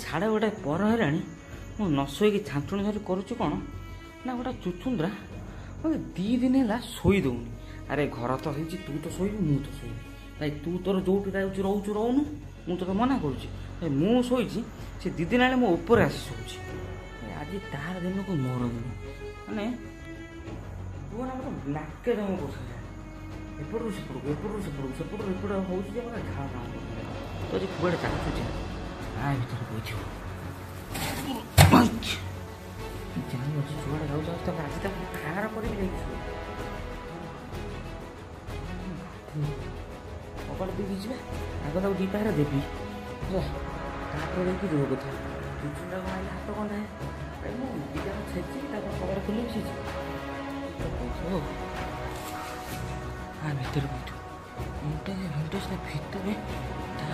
ସାଢ଼େ ଗୋଟେ ପର ହେଲାଣି ମୁଁ ନ ଶୋଇକି ଛାଞ୍ଚୁଣି ଧରି କରୁଛୁ କ'ଣ ନା ଗୋଟେ ଚୁଚୁନ୍ଦ୍ରା ମୋତେ 2 ଦିନ ହେଲା ଶୋଇ ଦେଉନି। ଆରେ ଘର ତ ହେଇଛି, ତୁ ତ ଶୋଇବୁ ମୁଁ ତ ଶୋଇବି ଭାଇ, ତୁ ତୋର ଯୋଉଠି ରହୁଛୁ ରହୁନୁ, ମୁଁ ତୋତେ ମନା କରୁଛି। ମୁଁ ଶୋଇଛି, ସେ 2 ଦିନ ହେଲେ ମୋ ଉପରେ ଆସି ଶୋଉଛି। ଆଜି ତାର ଦିନକୁ ମୋର ଦିନ, ମାନେ ତୁ ନା ମୋତେ ନାକେ ଦମ କରୁଥିଲା, ଏପଟରୁ ସେପଟକୁ ହେଉଛି ଯେ ମୋତେ ଝାଳ କାମ କରୁଥିଲା। ତ ଆଜି କୁଆଡ଼େ ଚାଲୁଛି ଭିତରେ କହିଥିବ ଜାଣି ଅଛି ଯୁଆଡ଼େ ଯାଉଛି ତାପରେ ଆଜି ତାକୁ ଖାର କରିକି ଯାଇଛୁ କବାଟ ଦେଇକି ଯିବେ, ଆଗ ତାକୁ 2 ପାହାରେ ଦେବି ତାପରେ ଦେଇକି ଯିବ କଥା। ଚୁଚୁଣ୍ଡାକୁ ମାଇଲେ ହାତ କ'ଣ ଥାଏ, ମୁଁ 2ଟା ଛେଚି ତାପରେ କବାଟ ଖୋଲିବି ସେ ଭିତରେ କହିଥିବ ଘଣ୍ଟେ ଭିତରେ ତା